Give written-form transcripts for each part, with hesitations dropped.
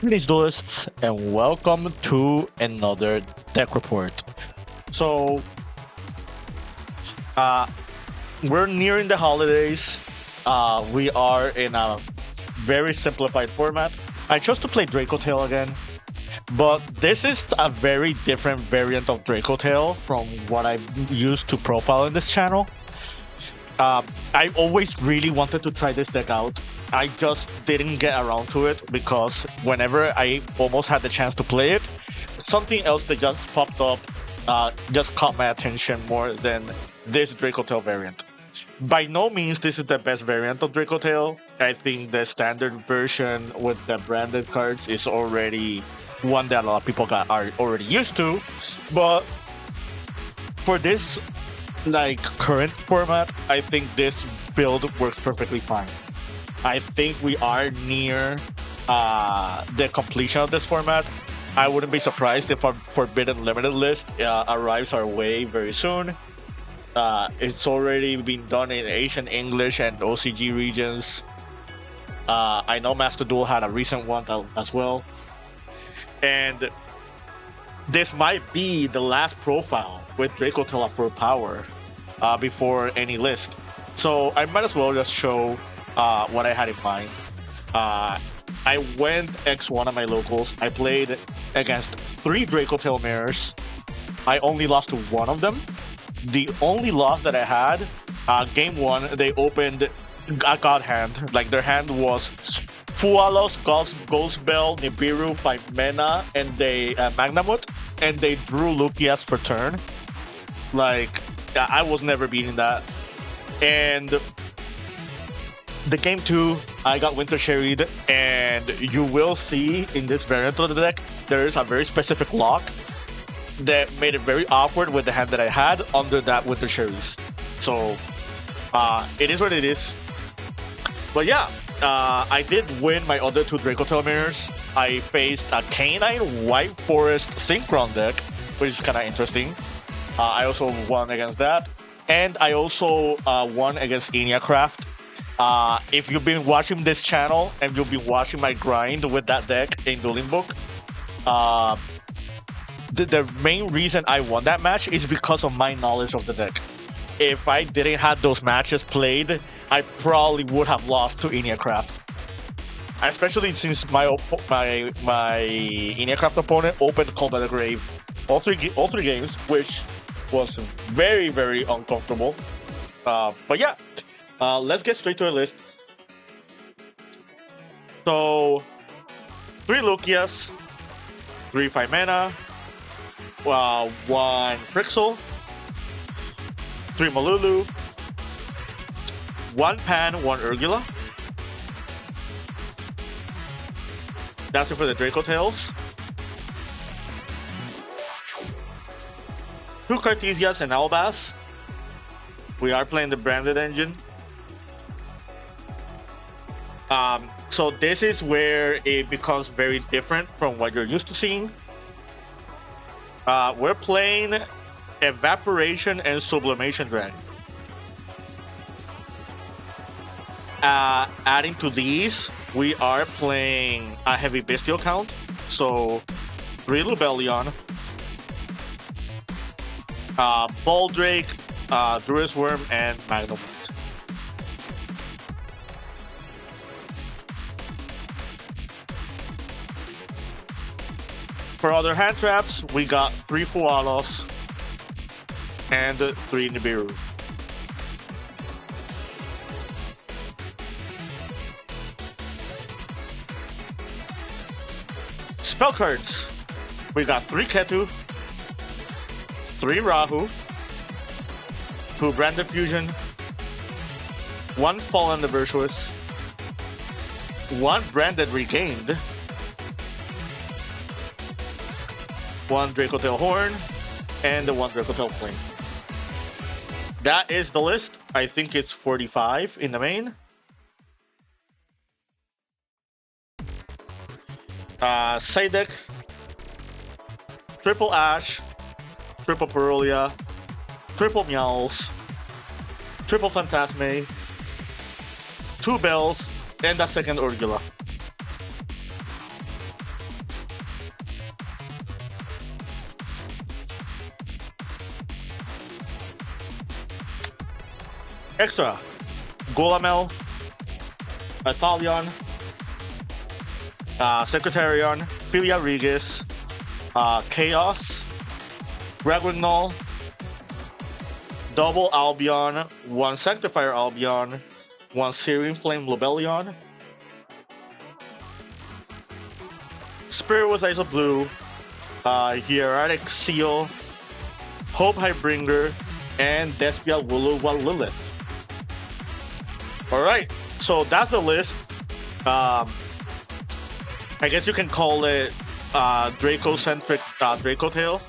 Greetings, duelists, and welcome to another deck report. So, uh, we're nearing the holidays. We are in a very simplified format. I chose to play Dracotail again, but this is a very different variant of Dracotail from what I'm used to profile in this channel. I always really wanted to try this deck out. I just didn't get around to it because whenever I almost had the chance to play it, something else that just popped up just caught my attention more than this Dracotail variant. By no means this is the best variant of Dracotail. I think the standard version with the branded cards is already one that a lot of people are already used to, but for this current format, I think this build works perfectly fine. I think we are near the completion of this format. I wouldn't be surprised if a Forbidden Limited list arrives our way very soon. It's already been done in Asian English and OCG regions. I know Master Duel had a recent one as well. And this might be the last profile with Dracotail at full power before any list. So I might as well just show what I had in mind. I went X1 at my locals. I played against 3 Dracotail mirrors. I only lost to one of them. The only loss that I had, game 1, they opened a god hand. Like their hand was Fualos, Ghost Bell, Nibiru, 5 mana, and they Magnamut, and they drew Lucias for turn. Like, I was never beating that. And the game 2, I got Winter Sherried, and you will see in this variant of the deck, there is a very specific lock that made it very awkward with the hand that I had under that Winter Sherries. So, it is what it is. But yeah, I did win my other 2 Dracotail mirrors. I faced a Canine White Forest Synchron deck, which is kind of interesting. I also won against that. And I also won against Eniacraft. If you've been watching this channel and you've been watching my grind with that deck in Dueling Book, the main reason I won that match is because of my knowledge of the deck. If I didn't have those matches played, I probably would have lost to Eniacraft. Especially since my Eniacraft opponent opened Call by the Grave all three games, which was very, very uncomfortable. But yeah, let's get straight to the list. So, 3 Lucias, 3 5 mana, 1 Frixel, 3 Malulu, 1 Pan, 1 Urgula. That's it for the Dracotails. 2 Cartesias and Albaz. We are playing the branded engine. So this is where it becomes very different from what you're used to seeing. We're playing Evaporation and Sublimation Dragon. Adding to these, we are playing a heavy Bystial count. So 3 Lubellion, Baldrake, Druid's Worm, and Magnamut. For other hand traps, we got 3 Fualos and 3 Nibiru. Spell cards, we got 3 Ketu, 3 Rahu, 2 Branded Fusion, 1 Fallen the Virtuous, 1 Branded Regained, 1 Dracotail Horn, and 1 Dracotail Flame. That is the list. I think it's 45 in the main. Side deck, triple Ash, triple Perulia, triple Meowls, triple Phantasme, 2 Bells, and a second Urgula. Extra, Golamel, Athalion, Secretarion, Philia Regis, Chaos, Ragwignol, double Albion, one Sanctifier Albion, one Searing Flame Lobelion, Spirit with Eyes of Blue, Hieratic Seal, Hope Highbringer, and Despia Wuluwa Lilith. Alright, so that's the list. I guess you can call it Draco-centric Dracotail,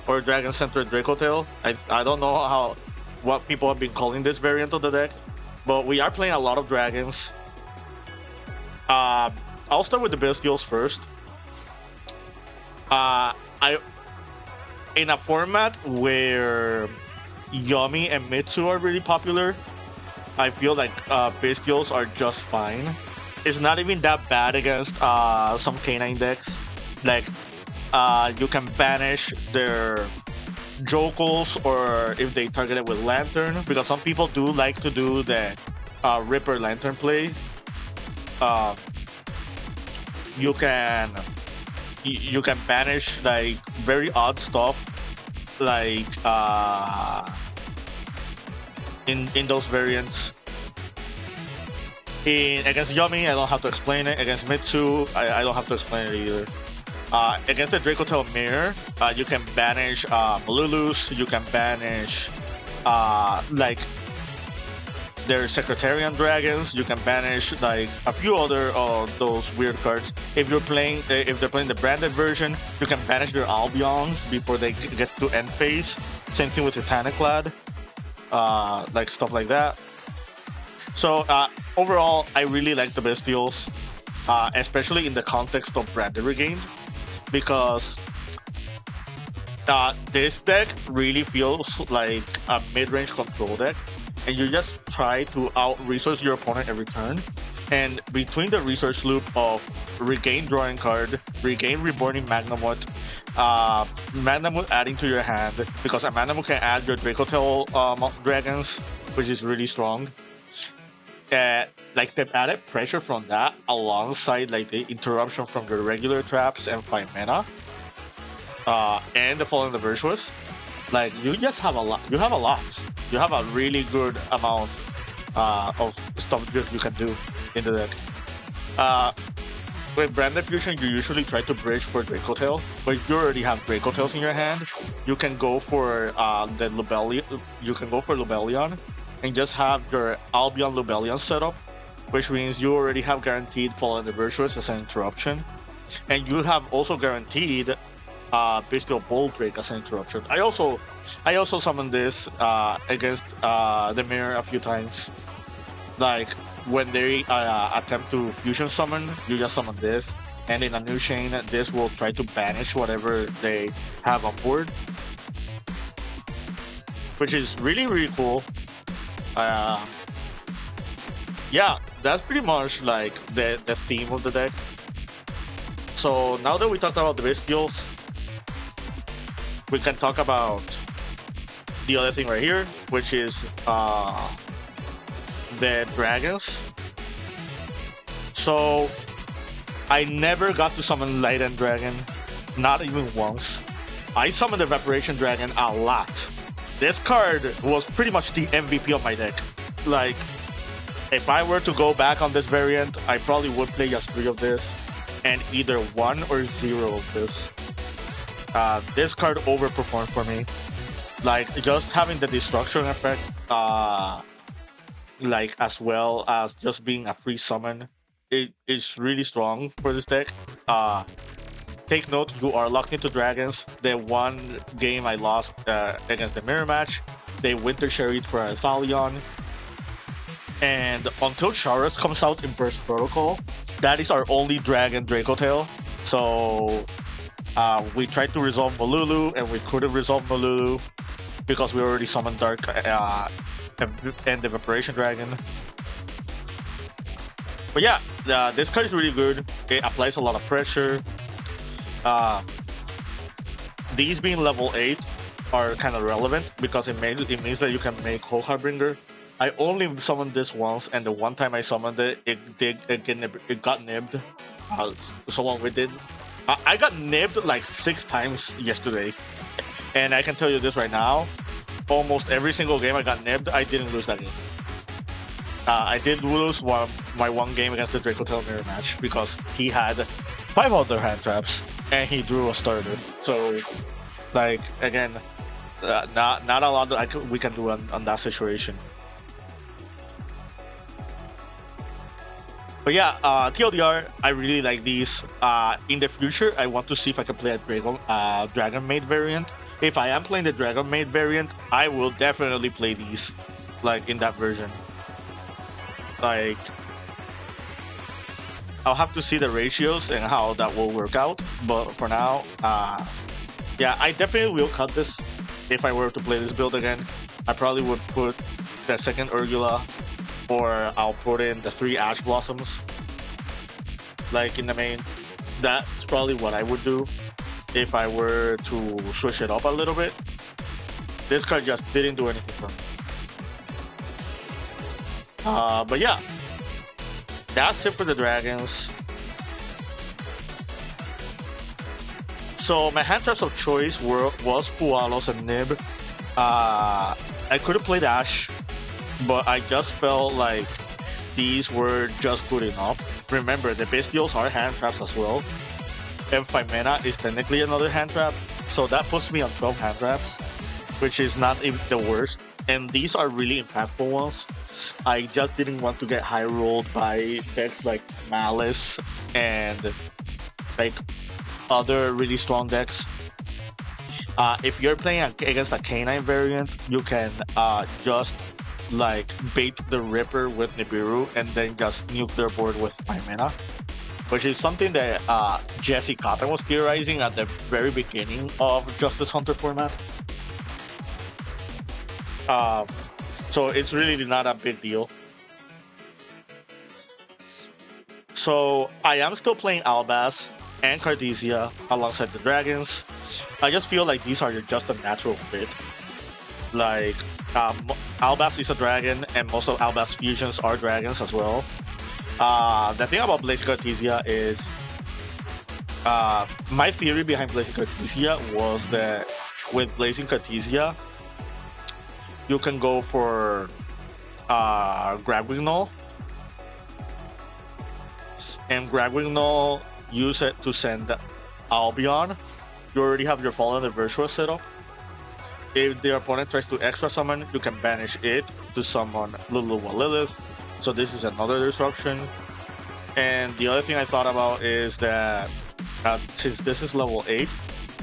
or Dragon-centric Dracotail. I don't know what people have been calling this variant of the deck, but we are playing a lot of dragons. I'll start with the Bystials first. In a format where Yumi and Mitsu are really popular, I feel like Bystials are just fine. It's not even that bad against some canine decks. Like, you can banish their Jokels, or if they target it with Lantern, because some people do like to do the Ripper Lantern play. You can banish like very odd stuff, like in those variants. Against Yumi, I don't have to explain it. Against Mitsu, I don't have to explain it either. Against the Dracotail Mirror, you can banish Malulus, you can banish like their Secretarian Dragons, you can banish like a few other of those weird cards. If they're playing the branded version, you can banish their Albions before they get to end phase. Same thing with Titaniclad, like stuff like that. So overall, I really like the Bystials, especially in the context of branded regained, because this deck really feels like a mid-range control deck, and you just try to out-resource your opponent every turn. And between the resource loop of regain drawing card, regain reborning Magnamut, Magnamut adding to your hand, because a Magnamut can add your Dracotail dragons, which is really strong. Like the added pressure from that, alongside like the interruption from the regular traps and 5 mana, and the Falling the Virtuous, like you just have a lot. You have a lot. You have a really good amount of stuff you can do in the deck. With Branded Fusion, you usually try to bridge for Dracotail, but if you already have Dracotails in your hand, you can go for the Lobelion. You can go for Lobelion, and just have your Albion Lobelion setup, which means you already have guaranteed Fallen the Virtuous as an interruption, and you have also guaranteed Bystial Bolt-Drake as an interruption. I also summoned this against the Mirror a few times. Like when they attempt to fusion summon, you just summon this, and in a new chain, this will try to banish whatever they have on board, which is really cool. Yeah, that's pretty much like the theme of the deck. So now that we talked about the Bystials, we can talk about the other thing right here, which is the dragons. So I never got to summon Light End Dragon, not even once. I summoned the Evaporation Dragon a lot. This card was pretty much the MVP of my deck. Like, if I were to go back on this variant, I probably would play just 3 of this, and either 1 or 0 of this. This card overperformed for me. Like, just having the destruction effect, like, as well as just being a free summon, it is really strong for this deck. Take note, you are locked into dragons. The one game I lost against the mirror match, they Winter Chariot for Athalion. And until Charlotte comes out in Burst Protocol, that is our only dragon Dracotail. So we tried to resolve Malulu, and we couldn't resolve Malulu because we already summoned Dark and the Evaporation Dragon. But yeah, this card is really good. It applies a lot of pressure. These being level 8 are kind of relevant because it means that you can make Hope Highbringer I only summoned this once, and the one time I summoned it, it got nibbed. Uh, Someone we did. I got nibbed like 6 times yesterday, and I can tell you this right now: almost every single game I got nibbed, I didn't lose that game. I did lose my one game against the Dracotail mirror match because he had 5 other hand traps and he drew a starter. So, like again, not a lot that we can do on that situation. But yeah, TLDR, I really like these. In the future, I want to see if I can play a Dragon Maid variant. If I am playing the Dragon Maid variant, I will definitely play these, like in that version. Like, I'll have to see the ratios and how that will work out. But for now, yeah, I definitely will cut this if I were to play this build again. I probably would put the second Urgula, or I'll put in the 3 Ash Blossoms, like in the main. That's probably what I would do if I were to switch it up a little bit. This card just didn't do anything for me. But yeah, that's it for the dragons. So my hand traps of choice was Fualos and Nib. I could have played Ash, but I just felt like these were just good enough. Remember, the Bystials are hand traps as well, and Phimena is technically another hand trap, so that puts me on 12 hand traps, which is not even the worst. And these are really impactful ones. I just didn't want to get high rolled by decks like Malice and like other really strong decks. If you're playing against a Canine variant, you can just like bait the Ripper with Nibiru and then just nuke their board with Phimena, which is something that Jesse Cotton was theorizing at the very beginning of Justice Hunter format. So it's really not a big deal. So I am still playing Albaz and Cardesia alongside the dragons. I just feel like these are just a natural fit. Like, Albaz is a dragon, and most of Albaz fusions are dragons as well. The thing about Blazing Cartesia is, my theory behind Blazing Cartesia was that with Blazing Cartesia, you can go for Grabwignol, and Grabwignol, use it to send Albion. You already have your Fallen and Virtua set up. If the opponent tries to extra summon, you can banish it to summon Luluwa Lilith. So this is another disruption. And the other thing I thought about is that since this is level 8,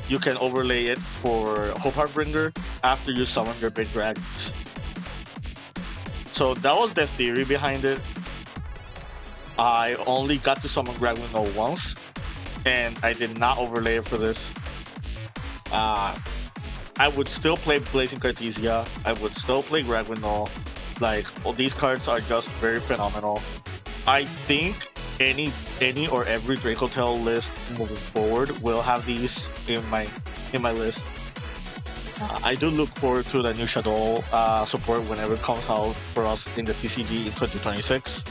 you can overlay it for Hope Heartbringer after you summon your big dragons. So that was the theory behind it. I only got to summon Grabwignol once, and I did not overlay it for this. I would still play Blazing Cartesia. I would still play Grabwignol. Like, all these cards are just very phenomenal. I think any or every Dracotail list moving forward will have these in my list. I do look forward to the new Shadow support whenever it comes out for us in the TCG in 2026.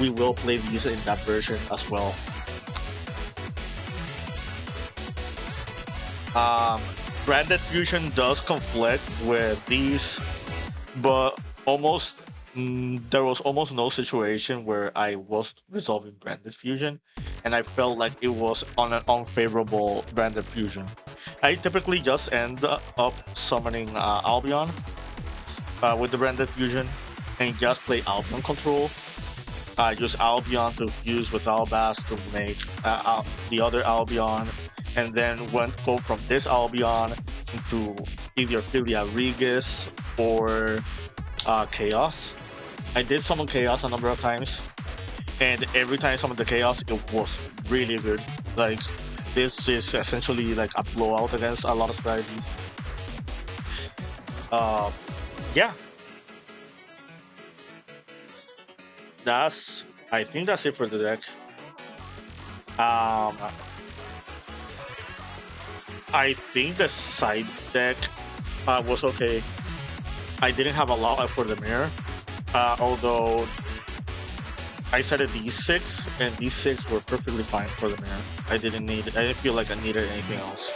We will play these in that version as well. Branded Fusion does conflict with these, but there was almost no situation where I was resolving Branded Fusion, and I felt like it was on an unfavorable Branded Fusion. I typically just end up summoning Albion with the Branded Fusion and just play Albion control. Use Albion to fuse with Albaz to make the other Albion, and then go from this Albion into either Philia Regis or Chaos. I did summon Chaos a number of times, and every time I summoned the Chaos, it was really good. Like, this is essentially like a blowout against a lot of strategies. Yeah. I think that's it for the deck. I think the side deck was okay. I didn't have a lot for the mirror, although I set a D6, and D6 were perfectly fine for the mirror. I didn't feel like I needed anything else.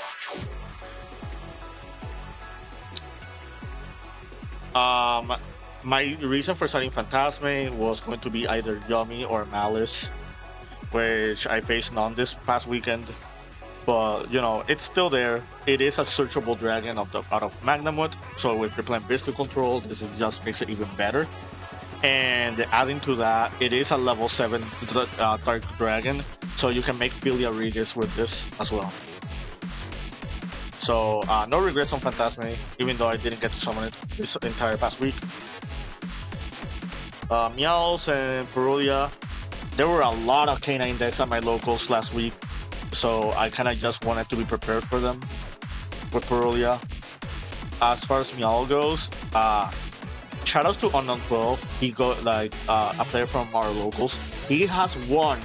My reason for starting Phantasme was going to be either Yummy or Malice, which I faced none this past weekend. But you know, it's still there. It is a searchable dragon out of Magnamut, so if you're playing Bystial control, just makes it even better. And adding to that, it is a level 7 Dark Dragon, so you can make Philia Regis with this as well. So no regrets on Phantasme, even though I didn't get to summon it this entire past week. Meows and Perulia, there were a lot of canine decks at my locals last week, so I kind of just wanted to be prepared for them with Perulia. As far as Meow goes, shoutouts to Unknown 12. He got like a player from our locals. He has won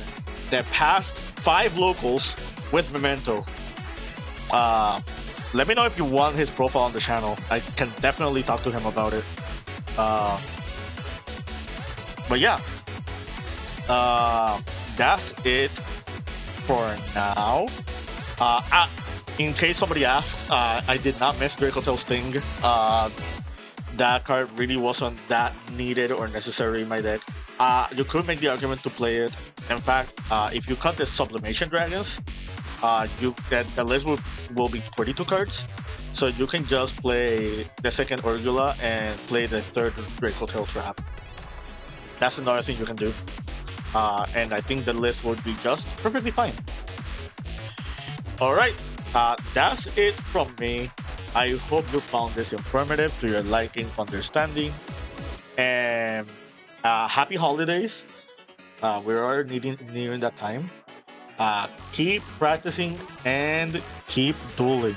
the past 5 locals with Memento. Let me know if you want his profile on the channel. I can definitely talk to him about it. But yeah, that's it for now. In case somebody asks, I did not miss Dracotail Sting. That card really wasn't that needed or necessary in my deck. You could make the argument to play it. In fact, if you cut the Sublimation Dragons, the list will be 42 cards. So you can just play the second Urgula and play the third Dracotail Trap. That's another thing you can do. And I think the list would be just perfectly fine. Alright, that's it from me. I hope you found this informative to your liking, understanding, and happy holidays. We are nearing that time. Keep practicing and keep dueling.